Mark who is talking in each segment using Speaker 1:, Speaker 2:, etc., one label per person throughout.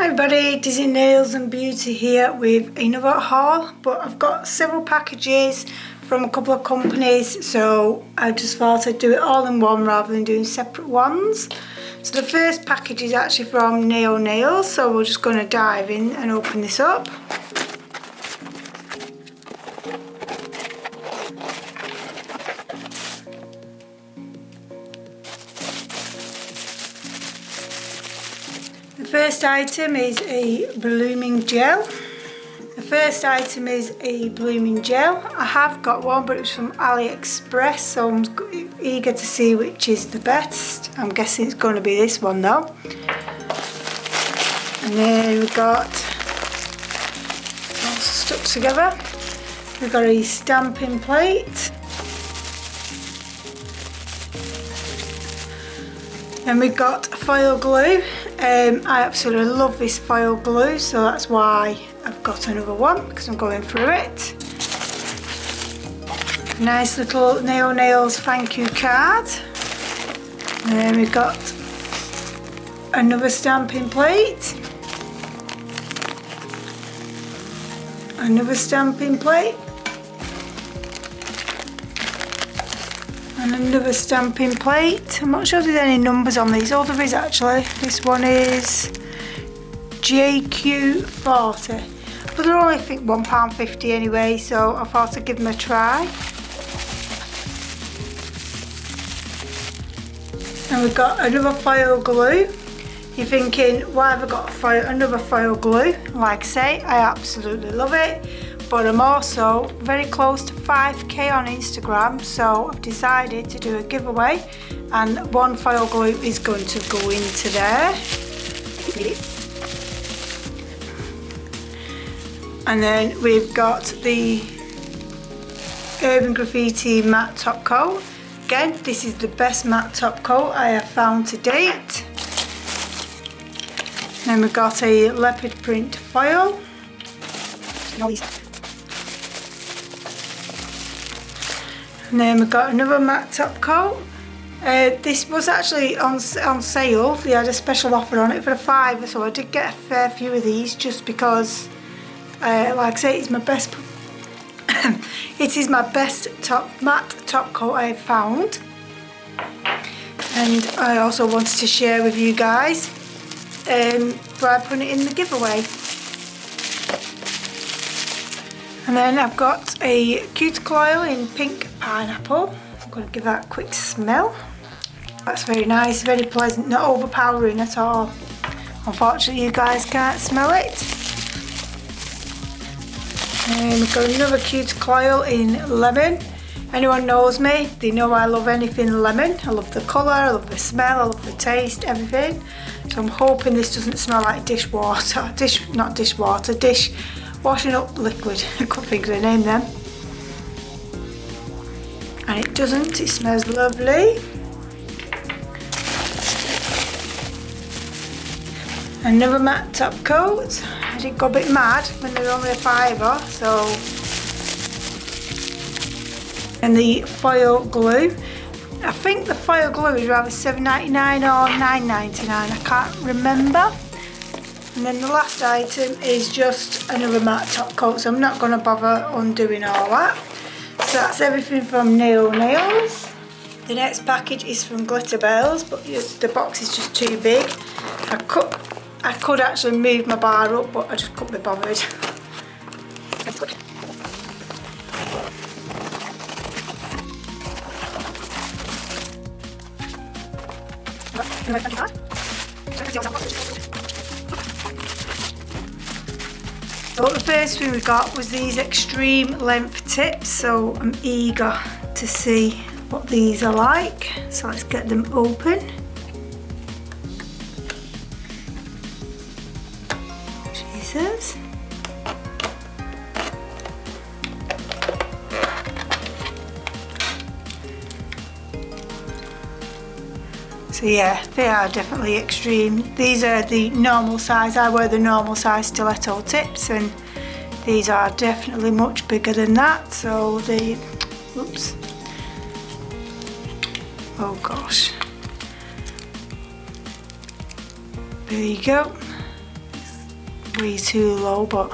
Speaker 1: Hi everybody, Disney Nails and Beauty here with another haul, but I've got several packages from a couple of companies, so I just thought I'd do it all in one rather than doing separate ones. So the first package is actually from Naio Nails, so we're just going to dive in and open this up. The first item is a blooming gel. I have got one, but it's from AliExpress, so I'm eager to see which is the best. I'm guessing it's going to be this one though. And then we've got, all stuck together, we've got a stamping plate. And we've got foil glue. I absolutely love this foil glue, so that's why I've got another one, because I'm going through it. Nice little Naio Nails thank you card. And then we've got another stamping plate. Another stamping plate. And another stamping plate. I'm not sure if there's any numbers on these. Oh, there is actually. This one is JQ40. But they're only, I think, £1.50 anyway, so I thought I'd give them a try. And we've got another foil glue. You're thinking, why have I got another foil glue? Like I say, I absolutely love it. But I'm also very close to 5k on Instagram, so I've decided to do a giveaway, and one foil glue is going to go into there. And then we've got the Urban Graffiti matte top coat. Again, this is the best matte top coat I have found to date. Then we've got a leopard print foil. And then we've got another matte top coat. This was actually on sale. They had a special offer on it for a £5, so I did get a fair few of these just because, like I say, it's my best. It is my best matte top coat I have found, and I also wanted to share with you guys by putting it in the giveaway. And then I've got a cuticle oil in pink pineapple. I'm going to give that a quick smell. That's very nice, very pleasant, not overpowering at all. Unfortunately, you guys can't smell it. And we've got another cuticle oil in lemon. Anyone knows me, they know I love anything lemon. I love the colour, I love the smell, I love the taste, everything. So I'm hoping this doesn't smell like dishwater. Dish washing up liquid. I couldn't think of the name then. And it doesn't, it smells lovely. Another matte top coat. I did go a bit mad when they were only a £5, so. And the foil glue. I think the foil glue is either £7.99 or £9.99, I can't remember. And then the last item is just another matte top coat, so I'm not going to bother undoing all that. So that's everything from Naio Nails. The next package is from Glitterbels, but the box is just too big. I could actually move my bar up, but I just couldn't be bothered. So the first thing we got was these extreme length tips, so I'm eager to see what these are like. So let's get them open. Jesus. So yeah, they are definitely extreme. These are the normal size. I wear the normal size stiletto tips, and these are definitely much bigger than that. So they, oops. Oh gosh. There you go. way too low, but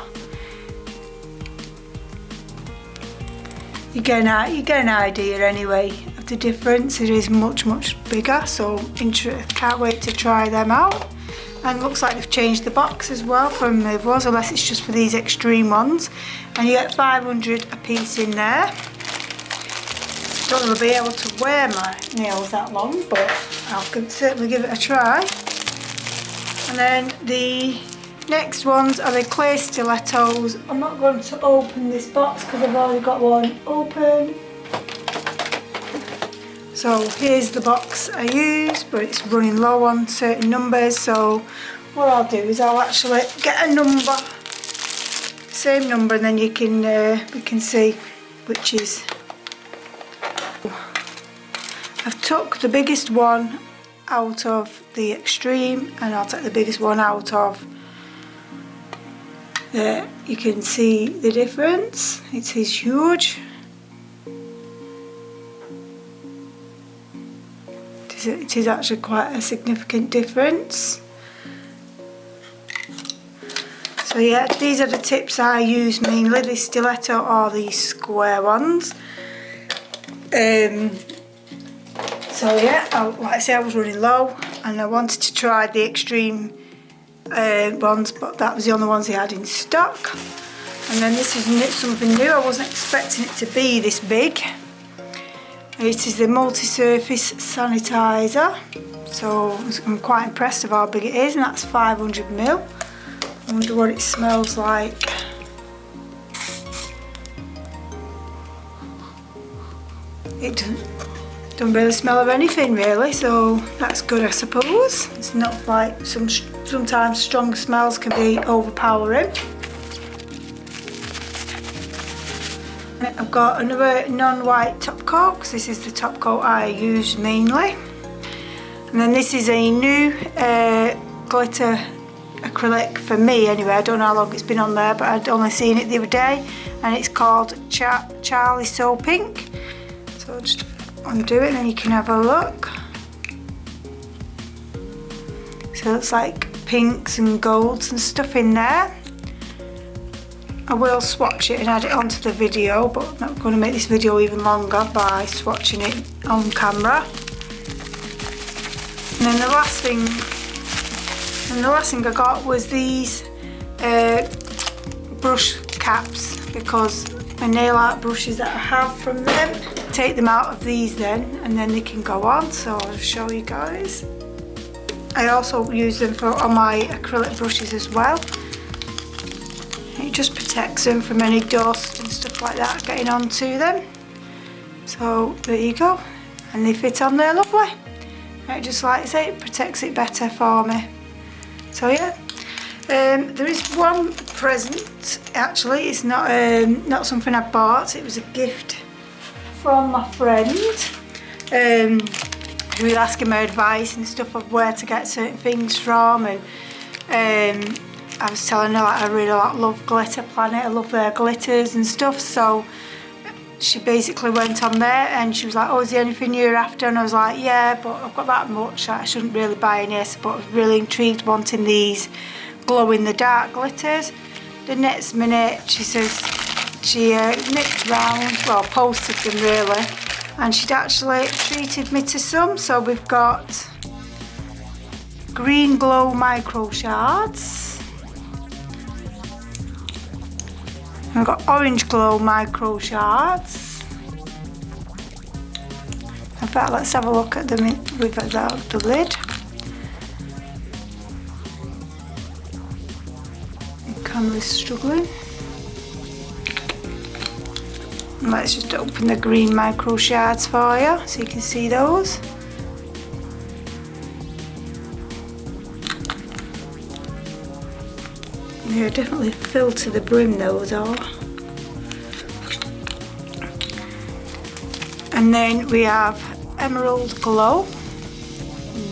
Speaker 1: you get an idea anyway of the difference. It is much bigger, so can't wait to try them out. And looks like they've changed the box as well from the others, unless it's just for these extreme ones. And you get 500 a piece in there. Don't know if I'll be able to wear my nails that long, but I can certainly give it a try. And then the next ones are the clay stilettos. I'm not going to open this box because I've already got one open. So here's the box I use, but it's running low on certain numbers, so what I'll do is I'll actually get a number, same number, and then we can see which is. I've took the biggest one out of the extreme, and I'll take the biggest one out of there. You can see the difference. It is huge. It is actually quite a significant difference. So yeah, these are the tips I use mainly, the stiletto or the square ones. So yeah, like I say, I was running low and I wanted to try the extreme ones, but that was the only ones they had in stock. And then this is something new. I wasn't expecting it to be this big. It is the multi-surface sanitizer, so I'm quite impressed of how big it is, and that's 500ml. I wonder what it smells like. It doesn't really smell of anything really, so that's good, I suppose. It's not like sometimes strong smells can be overpowering. I've got another non-white top coat, because this is the top coat I use mainly. And then this is a new glitter acrylic for me anyway. I don't know how long it's been on there, but I'd only seen it the other day, and it's called Charlie So Pink. So I'll just undo it and then you can have a look. So it's like pinks and golds and stuff in there. I will swatch it and add it onto the video, but I'm not going to make this video even longer by swatching it on camera. And then the last thing I got was these brush caps, because my nail art brushes that I have from them, take them out of these then, and then they can go on, so I'll show you guys. I also use them on my acrylic brushes as well. It just protects them from any dust and stuff like that getting onto them. So there you go, and they fit on there lovely. It just, like I say, it protects it better for me. So yeah, there is one present actually. It's not something I bought. It was a gift from my friend, who was asking my advice and stuff of where to get certain things from, and I was telling her like I really love Glitter Planet, I love their glitters and stuff, so she basically went on there and she was like, oh, is there anything you're after? And I was like, yeah, but I've got that much, I shouldn't really buy any, but I was really intrigued wanting these glow-in-the-dark glitters. The next minute she says she nipped round, well, posted them really, and she'd actually treated me to some. So we've got green glow micro shards, we've got orange glow micro shards. In fact, let's have a look at them without the lid. The camera's struggling. And let's just open the green micro shards for you so you can see those. They're definitely filled to the brim, those are. And then we have Emerald Glow.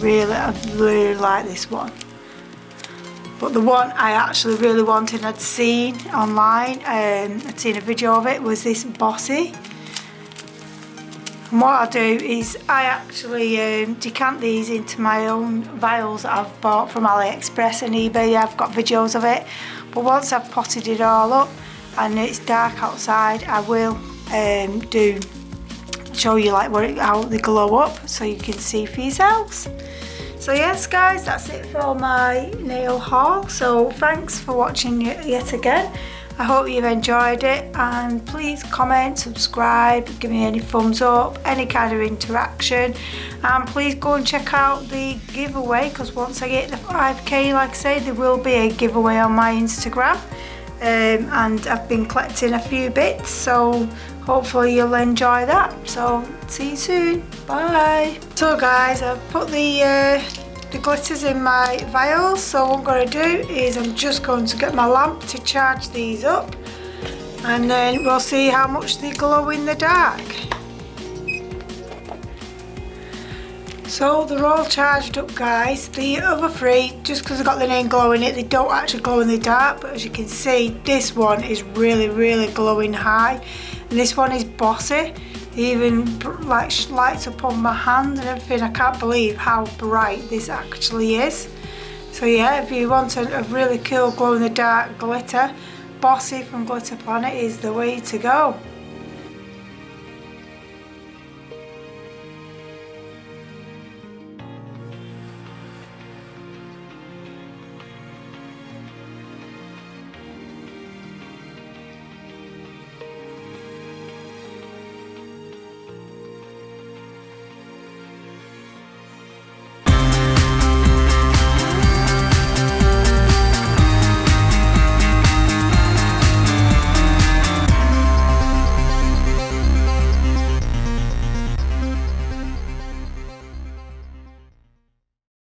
Speaker 1: I really like this one. But the one I actually really wanted, I'd seen online, I'd seen a video of it, was this Bossy. And what I'll do is I actually decant these into my own vials that I've bought from AliExpress and eBay. I've got videos of it. But once I've potted it all up and it's dark outside, I will show you like how they glow up so you can see for yourselves. So yes guys, that's it for my nail haul. So thanks for watching yet again. I hope you've enjoyed it, and please comment, subscribe, give me any thumbs up, any kind of interaction, and please go and check out the giveaway, because once I get the 5k, like I say, there will be a giveaway on my Instagram, and I've been collecting a few bits, so hopefully you'll enjoy that. So see you soon, bye. So guys, I've put the glitters in my vials, so what I'm going to do is I'm just going to get my lamp to charge these up, and then we'll see how much they glow in the dark. So they're all charged up guys. The other three, just because they've got the name glow in it, they don't actually glow in the dark, but as you can see, this one is really glowing high, and this one is bossy. Even like lights up on my hand and everything. I can't believe how bright this actually is. So yeah, if you want a really cool glow in the dark glitter, Bossy from Glitter Planet is the way to go.